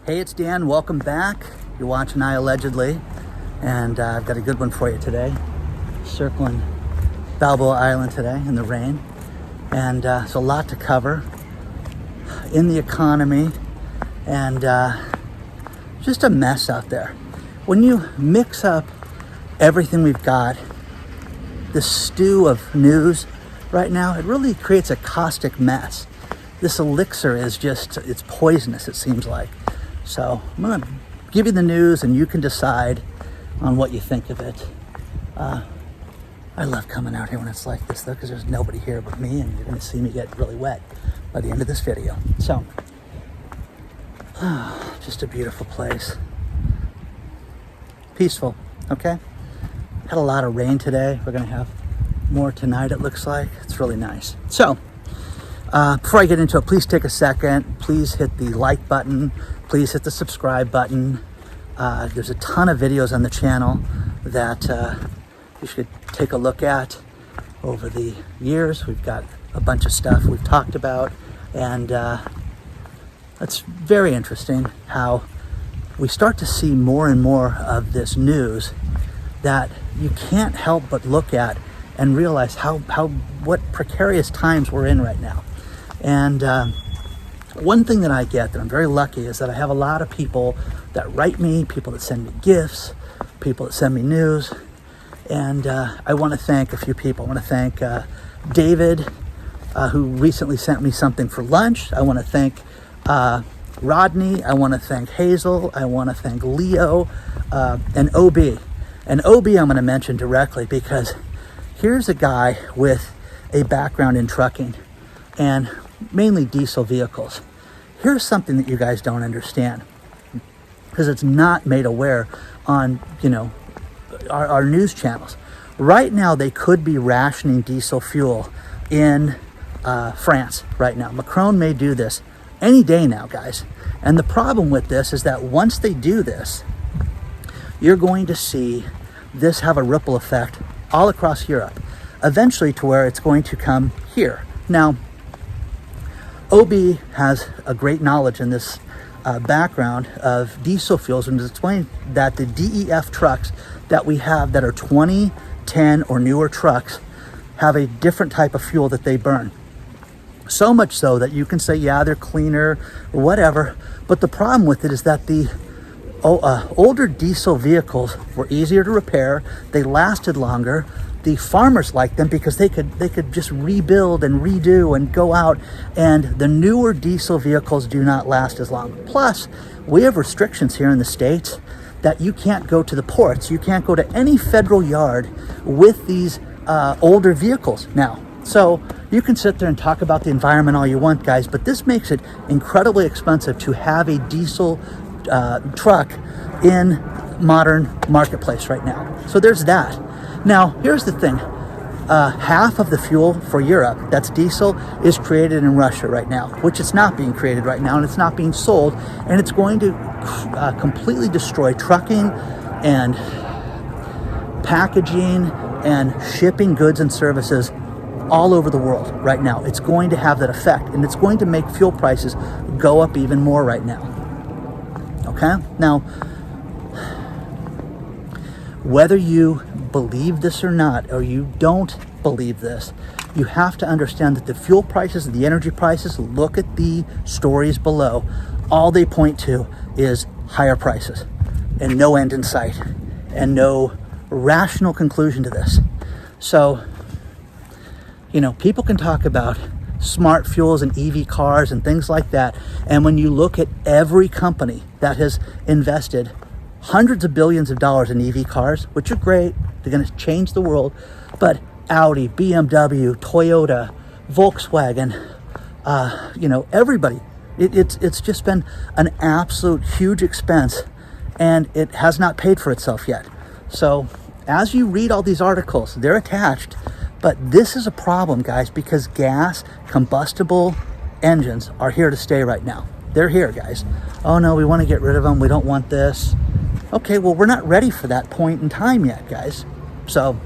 Hey, it's Dan. Welcome back. You're watching iAllegedly, and I've got a good one for you today. Circling Balboa Island today in the rain, and it's a lot to cover in the economy, and just a mess out there. When you mix up everything we've got, the stew of news right now, it really creates a caustic mess. This elixir is just, it's poisonous, it seems like. So I'm gonna give you the news and you can decide on what you think of it. I love coming out here when it's like this though, because there's nobody here but me, and you're gonna see me get really wet by the end of this video. So, just a beautiful place. Peaceful, okay? Had a lot of rain today. We're gonna have more tonight, it looks like. It's really nice. So, before I get into it, please take a second. Please hit the like button. Please hit the subscribe button. There's a ton of videos on the channel that you should take a look at over the years. We've got a bunch of stuff we've talked about, and it's very interesting how we start to see more and more of this news that you can't help but look at and realize what precarious times we're in right now. And one thing that I get that I'm very lucky is that I have a lot of people that write me, people that send me gifts, people that send me news. And I want to thank a few people. I want to thank David, who recently sent me something for lunch. I want to thank Rodney. I want to thank Hazel. I want to thank Leo and OB. And OB I'm going to mention directly because here's a guy with a background in trucking and mainly diesel vehicles. Here's something that you guys don't understand, because it's not made aware on, our news channels. Right now, they could be rationing diesel fuel in France right now. Macron may do this any day now, guys. And the problem with this is that once they do this, you're going to see this have a ripple effect all across Europe, eventually to where it's going to come here. Now, OB has a great knowledge in this background of diesel fuels, and explain that the DEF trucks that we have that are 2010 or newer trucks have a different type of fuel that they burn. So much so that you can say, yeah, they're cleaner or whatever, but the problem with it is that the older diesel vehicles were easier to repair, they lasted longer. The farmers liked them because they could just rebuild and redo and go out, and the newer diesel vehicles do not last as long. Plus, we have restrictions here in the States that you can't go to the ports, you can't go to any federal yard with these older vehicles now. So you can sit there and talk about the environment all you want, guys, but this makes it incredibly expensive to have a diesel truck in modern marketplace right now. So there's that. Now, here's the thing. Half of the fuel for Europe that's diesel is created in Russia right now, which is not being created right now, and it's not being sold, and it's going to completely destroy trucking and packaging and shipping goods and services all over the world right now. It's going to have that effect, and it's going to make fuel prices go up even more right now. Okay? Now, whether you believe this or not, or you don't believe this, you have to understand that the fuel prices and the energy prices, look at the stories below, all they point to is higher prices and no end in sight and no rational conclusion to this. So, people can talk about smart fuels and EV cars and things like that, and when you look at every company that has invested hundreds of billions of dollars in EV cars, which are great, they're going to change the world, but Audi, BMW, Toyota, Volkswagen, everybody, it's just been an absolute huge expense, and it has not paid for itself yet. So as you read all these articles, they're attached, but this is a problem, guys, because gas combustible engines are here to stay right now. They're here, guys. Oh no, we want to get rid of them, we don't want this. Okay, well, we're not ready for that point in time yet, guys. So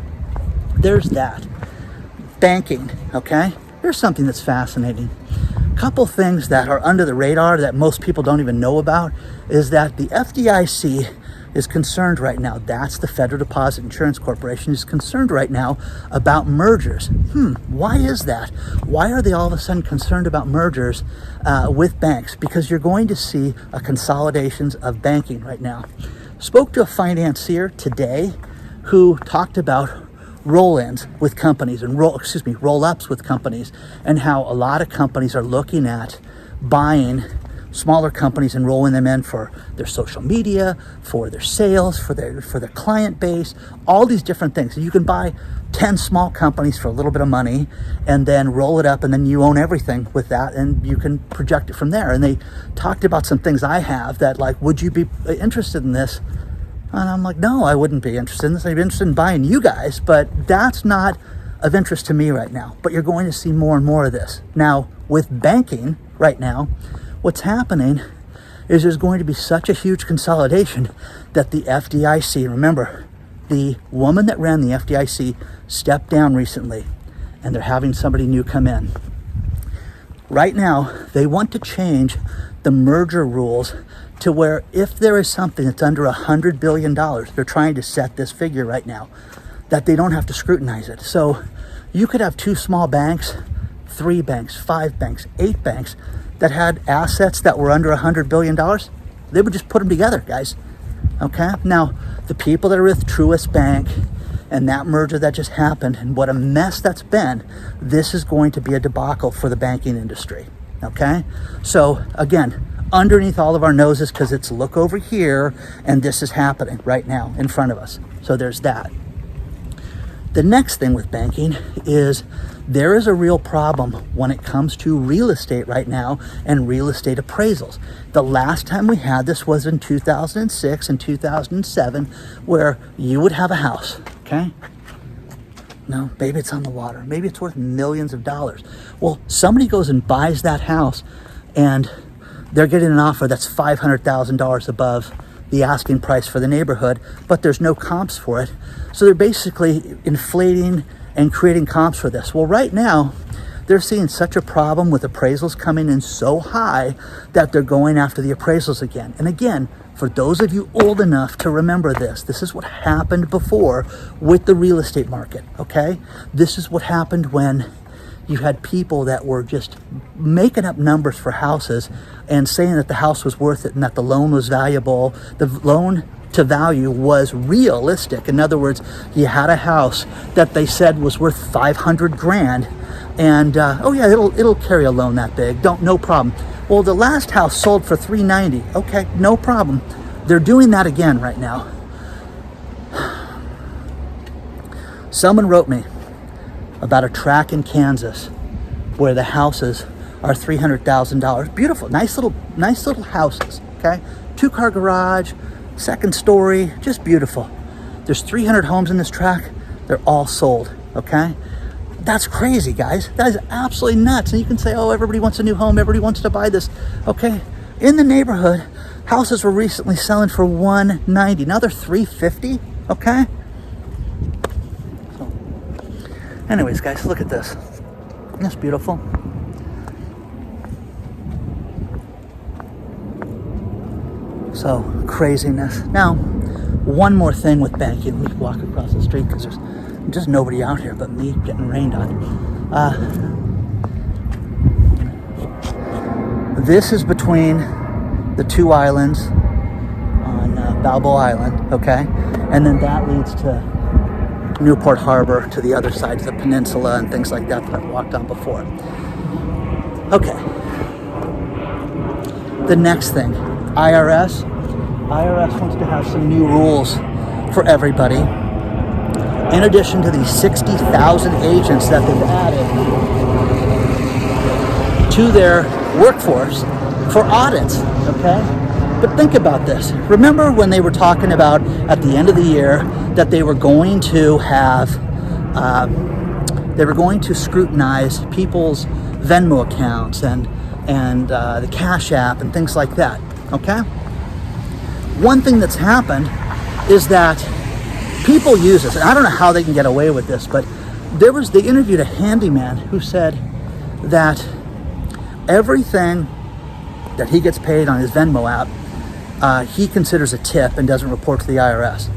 there's that. Banking, okay? Here's something that's fascinating. couple things that are under the radar that most people don't even know about is that the FDIC is concerned right now. That's the Federal Deposit Insurance Corporation is concerned right now about mergers. Why is that? Why are they all of a sudden concerned about mergers with banks? Because you're going to see a consolidations of banking right now. Spoke to a financier today who talked about roll-ins with companies and roll-ups with companies, and how a lot of companies are looking at buying smaller companies and rolling them in for their social media, for their sales, for their client base, all these different things. So you can buy 10 small companies for a little bit of money and then roll it up, and then you own everything with that, and you can project it from there. And they talked about some things I have that, like, would you be interested in this? And I'm like, no, I wouldn't be interested in this. I'd be interested in buying you guys, but that's not of interest to me right now. But you're going to see more and more of this. Now, with banking right now, what's happening is there's going to be such a huge consolidation that the FDIC, remember, the woman that ran the FDIC stepped down recently, and they're having somebody new come in. Right now, they want to change the merger rules to where if there is something that's under $100 billion, they're trying to set this figure right now, that they don't have to scrutinize it. So you could have 2 small banks, 3 banks, 5 banks, 8 banks that had assets that were under $100 billion. They would just put them together, guys. Okay? Now, the people that are with Truist Bank and that merger that just happened, and what a mess that's been, this is going to be a debacle for the banking industry. Okay? So, again, underneath all of our noses, because it's look over here, and this is happening right now in front of us. So there's that. The next thing with banking is there is a real problem when it comes to real estate right now and real estate appraisals. The last time we had this was in 2006 and 2007, where you would have a house, okay? No, maybe it's on the water. Maybe it's worth millions of dollars. Well, somebody goes and buys that house, and they're getting an offer that's $500,000 above the asking price for the neighborhood, but there's no comps for it. So they're basically inflating and creating comps for this. Well, right now, they're seeing such a problem with appraisals coming in so high that they're going after the appraisals again. And again, for those of you old enough to remember this, this is what happened before with the real estate market, okay? This is what happened when you had people that were just making up numbers for houses and saying that the house was worth it and that the loan was valuable. The loan to value was realistic. In other words, you had a house that they said was worth 500 grand, and oh yeah, it'll carry a loan that big. No problem. Well, the last house sold for 390. Okay, no problem. They're doing that again right now. Someone wrote me about a tract in Kansas where the houses are $300,000. Beautiful, nice little houses, okay? 2-car garage, 2nd story, just beautiful. There's 300 homes in this tract. They're all sold, okay? That's crazy, guys. That is absolutely nuts. And you can say, oh, everybody wants a new home. Everybody wants to buy this, okay? In the neighborhood, houses were recently selling for $190. Now they're $350, okay? Anyways, guys, look at this. Isn't this beautiful? So, craziness. Now, one more thing with banking. We walk across the street because there's just nobody out here but me getting rained on. This is between the 2 islands on Balboa Island, okay? And then that leads to Newport Harbor, to the other side of the peninsula and things like that that I've walked on before. Okay. The next thing, IRS wants to have some new rules for everybody. In addition to the 60,000 agents that they've added to their workforce for audits, okay? But think about this. Remember when they were talking about at the end of the year that they were going to have, they were going to scrutinize people's Venmo accounts and the Cash App and things like that, okay? One thing that's happened is that people use this, and I don't know how they can get away with this, but they interviewed a handyman who said that everything that he gets paid on his Venmo app, he considers a tip and doesn't report to the IRS.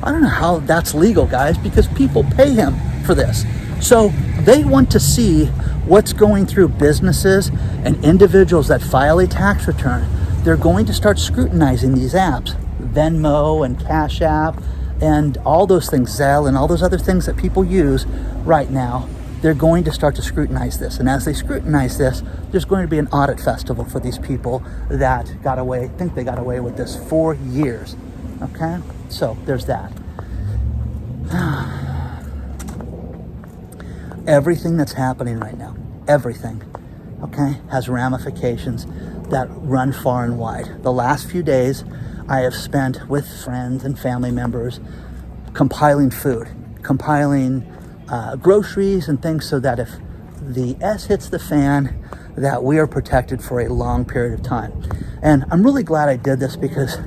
I don't know how that's legal, guys, because people pay him for this. So they want to see what's going through businesses and individuals that file a tax return. They're going to start scrutinizing these apps, Venmo and Cash App and all those things, Zelle and all those other things that people use right now. They're going to start to scrutinize this. And as they scrutinize this, there's going to be an audit festival for these people that think they got away with this for years. Okay? So there's that. Everything that's happening right now, everything, okay, has ramifications that run far and wide. The last few days I have spent with friends and family members compiling food, compiling groceries and things so that if the S hits the fan, that we are protected for a long period of time. And I'm really glad I did this because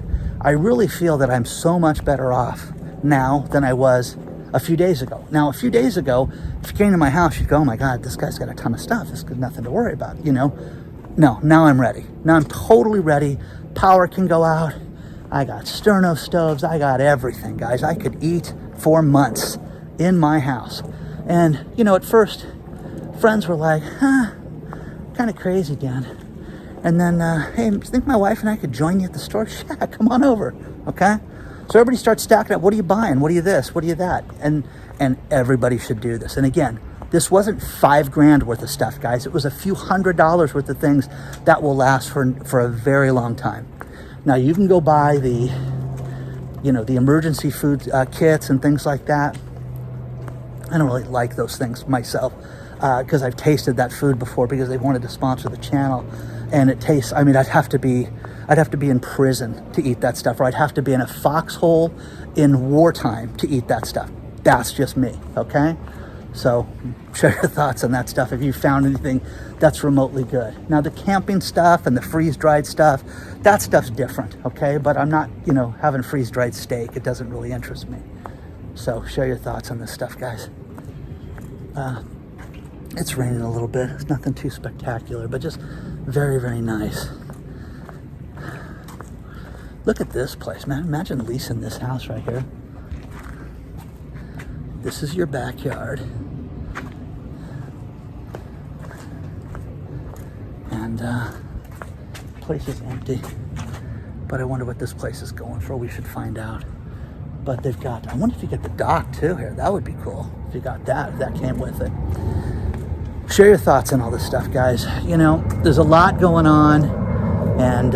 I really feel that I'm so much better off now than I was a few days ago. Now, a few days ago, if you came to my house, you'd go, oh my God, this guy's got a ton of stuff. This is nothing to worry about, you know? No, now I'm ready. Now I'm totally ready. Power can go out. I got sterno stoves. I got everything, guys. I could eat for months in my house. And, you know, at first, friends were like, kind of crazy, Dan. And then, hey, you think my wife and I could join you at the store? Yeah, come on over, okay? So everybody starts stacking up. What are you buying? What are you this? What are you that? And everybody should do this. And again, this wasn't $5,000 worth of stuff, guys. It was a few $100s worth of things that will last for a very long time. Now you can go buy the emergency food kits and things like that. I don't really like those things myself because I've tasted that food before because they wanted to sponsor the channel, and it tastes. I mean, I'd have to be in prison to eat that stuff, or I'd have to be in a foxhole in wartime to eat that stuff. That's just me, okay? So share your thoughts on that stuff if you found anything that's remotely good. Now the camping stuff and the freeze-dried stuff, that stuff's different, okay? But I'm not, having freeze-dried steak. It doesn't really interest me. So share your thoughts on this stuff, guys. It's raining a little bit. It's nothing too spectacular, but just very, very nice. Look at this place, man. Imagine leasing this house right here. This is your backyard. And place is empty. But I wonder what this place is going for. We should find out. But they've got, I wonder if you get the dock too here. That would be cool if you got that, if that came with it. Share your thoughts on all this stuff, guys. There's a lot going on, and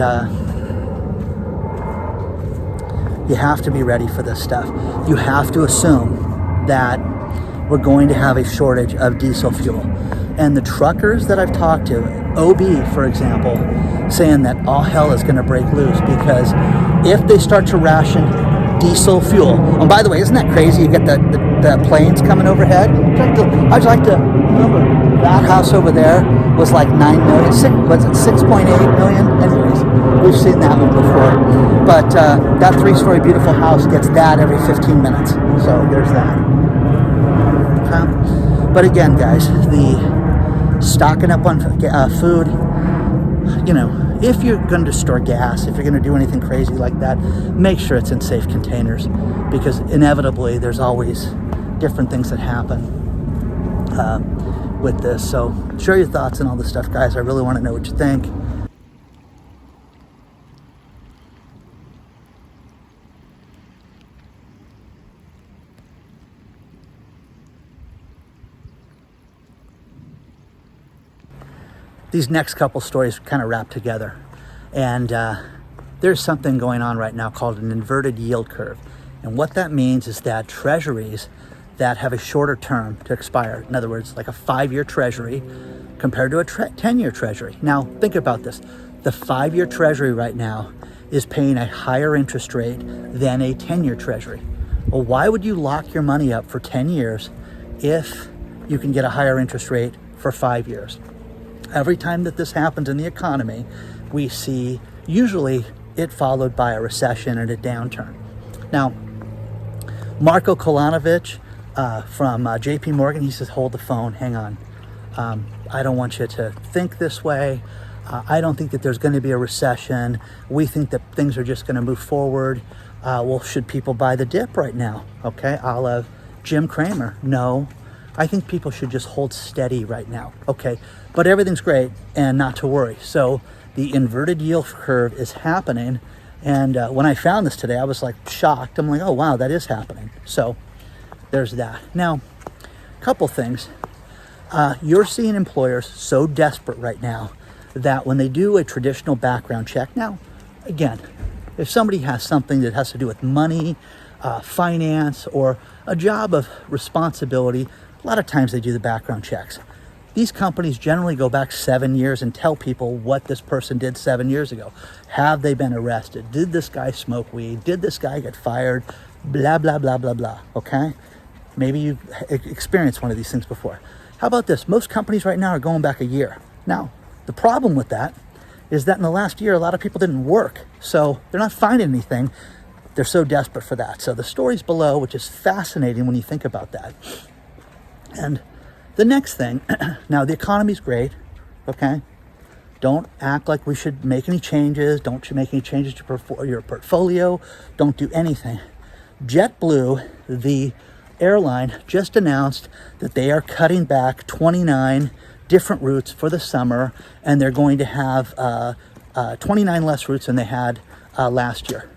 you have to be ready for this stuff. You have to assume that we're going to have a shortage of diesel fuel. And the truckers that I've talked to, OB, for example, saying that all hell is going to break loose because if they start to ration diesel fuel. And by the way, isn't that crazy? You get the planes coming overhead. I'd like to remember that house over there was like 9 million. Was it 6.8 million? Anyways, we've seen that one before. But that 3-story beautiful house gets that every 15 minutes. So there's that. But again, guys, the stocking up on food, if you're going to store gas, if you're going to do anything crazy like that, make sure it's in safe containers, because inevitably there's always different things that happen with this. So share your thoughts on all this stuff, guys. I really want to know what you think. These next couple stories kind of wrap together, and there's something going on right now called an inverted yield curve. And what that means is that treasuries that have a shorter term to expire, in other words, like a 5-year treasury compared to a 10-year treasury. Now think about this. The 5-year treasury right now is paying a higher interest rate than a 10-year treasury. Well, why would you lock your money up for 10 years if you can get a higher interest rate for 5 years? Every time that this happens in the economy, we see usually it followed by a recession and a downturn. Now, Marko Kolanovich from JP Morgan, he says, hold the phone, hang on. I don't want you to think this way. I don't think that there's going to be a recession. We think that things are just going to move forward. Well, should people buy the dip right now? Okay, a la Jim Cramer. No, I think people should just hold steady right now. Okay, but everything's great and not to worry. So the inverted yield curve is happening. And when I found this today, I was like shocked. I'm like, oh, wow, that is happening. So there's that. Now, a couple things. You're seeing employers so desperate right now that when they do a traditional background check, now, again, if somebody has something that has to do with money, finance, or a job of responsibility, a lot of times they do the background checks. These companies generally go back 7 years and tell people what this person did 7 years ago. Have they been arrested? Did this guy smoke weed? Did this guy get fired? Blah, blah, blah, blah, blah, okay? Maybe you've experienced one of these things before. How about this? Most companies right now are going back a year. Now, the problem with that is that in the last year, a lot of people didn't work. So they're not finding anything. They're so desperate for that. So the story's below, which is fascinating when you think about that. And the next thing, now the economy's great, okay? Don't act like we should make any changes. Don't make any changes to your portfolio. Don't do anything. Jetblue, the airline, just announced that they are cutting back 29 different routes for the summer, and they're going to have 29 less routes than they had last year.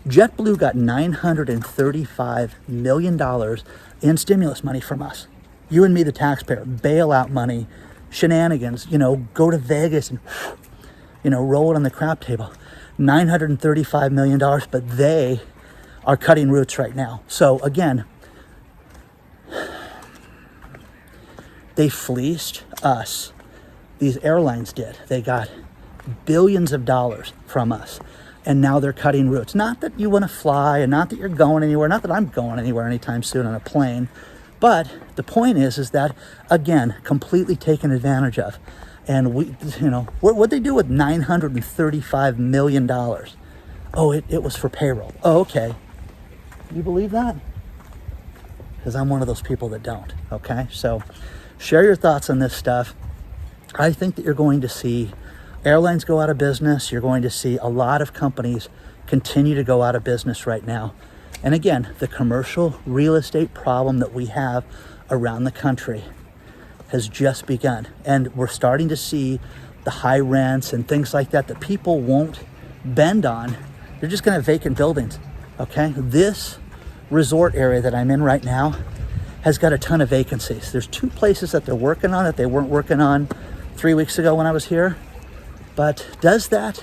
JetBlue got $935 million in stimulus money from us. You and me, the taxpayer, bailout money, shenanigans, go to Vegas and, roll it on the crap table. $935 million, but they are cutting routes right now. So again, they fleeced us. These airlines did. They got billions of dollars from us. And now they're cutting routes. Not that you want to fly and not that you're going anywhere. Not that I'm going anywhere anytime soon on a plane. But the point is that, again, completely taken advantage of. And what'd they do with $935 million? Oh, it was for payroll. Oh, okay. You believe that? Because I'm one of those people that don't. Okay, so share your thoughts on this stuff. I think that you're going to see airlines go out of business. You're going to see a lot of companies continue to go out of business right now. And again, the commercial real estate problem that we have around the country has just begun. And we're starting to see the high rents and things like that people won't bend on. They're just going to have vacant buildings. Okay, this resort area that I'm in right now has got a ton of vacancies. There's 2 places that they're working on that they weren't working on 3 weeks ago when I was here. But is that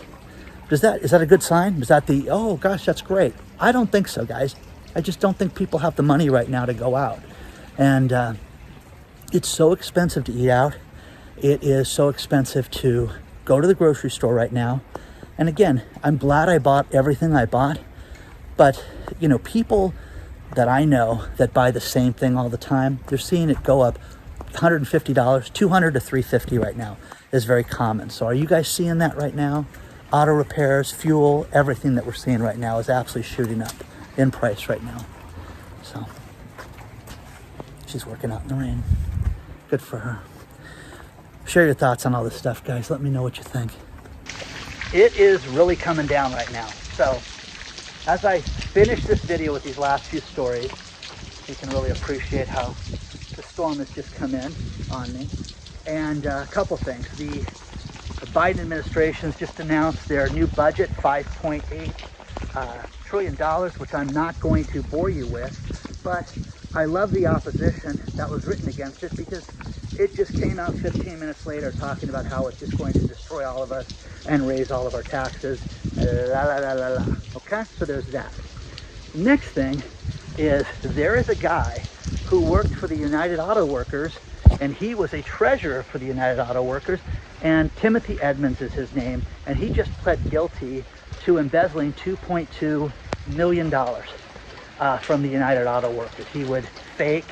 a good sign? Is that oh gosh, that's great? I don't think so, guys. I just don't think people have the money right now to go out. And it's so expensive to eat out. It is so expensive to go to the grocery store right now. And again, I'm glad I bought everything I bought. But, people that I know that buy the same thing all the time, they're seeing it go up $150, $200 to $350 right now is very common. So are you guys seeing that right now? Auto repairs, fuel, everything that we're seeing right now is absolutely shooting up in price right now. So she's working out in the rain. Good for her. Share your thoughts on all this stuff, guys. Let me know what you think. It is really coming down right now. So as I finish this video with these last few stories, you can really appreciate how the storm has just come in on me. And a couple things. The Biden administration's just announced their new budget, $5.8 trillion, which I'm not going to bore you with. But I love the opposition that was written against it because it just came out 15 minutes later talking about how it's just going to destroy all of us and raise all of our taxes. La, la, la, la, la. Okay, so there's that. Next thing is there is a guy who worked for the United Auto Workers, and he was a treasurer for the United Auto Workers, and Timothy Edmonds is his name, and he just pled guilty to embezzling $2.2 million from the United Auto Workers. He would fake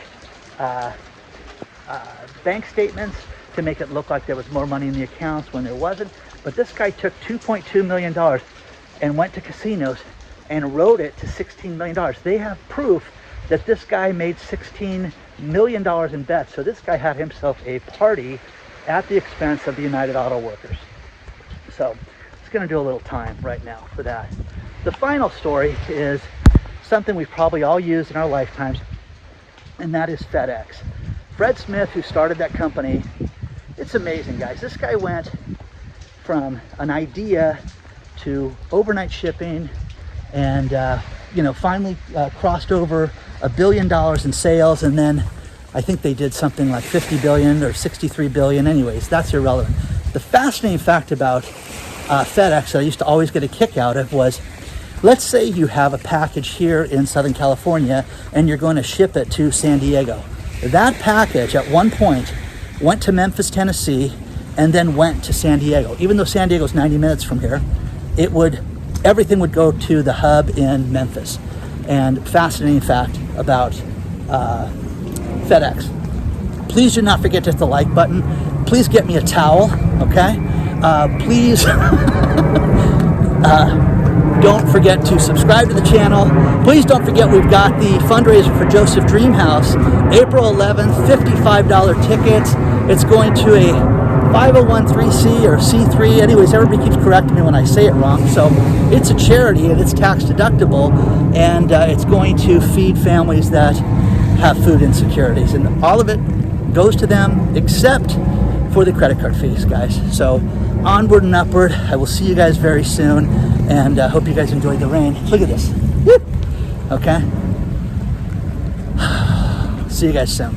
bank statements to make it look like there was more money in the accounts when there wasn't. But this guy took $2.2 million and went to casinos and wrote it to $16 million. They have proof that this guy made $16 million in bets. So this guy had himself a party at the expense of the United Auto Workers. So it's going to do a little time right now for that. The final story is something we've probably all used in our lifetimes, and that is FedEx. Fred Smith, who started that company, it's amazing, guys. This guy went from an idea to overnight shipping, and finally crossed over $1 billion in sales, and then I think they did something like 50 billion or 63 billion. Anyways, that's irrelevant. The fascinating fact about FedEx that I used to always get a kick out of was, let's say you have a package here in Southern California and you're going to ship it to San Diego. That package at one point went to Memphis, Tennessee, and then went to San Diego. Even though San Diego's 90 minutes from here, everything would go to the hub in Memphis. And fascinating fact about FedEx. Please do not forget to hit the like button. Please get me a towel, okay? Please don't forget to subscribe to the channel. Please don't forget we've got the fundraiser for Joseph Dreamhouse, April 11th, $55 tickets. It's going to a 501c or C3. Anyways, everybody keeps correcting me when I say it wrong. So it's a charity and it's tax deductible, and it's going to feed families that have food insecurities, and all of it goes to them except for the credit card fees, guys. So onward and upward. I will see you guys very soon, and hope you guys enjoyed the rain. Look at this. Woo! Okay. See you guys soon.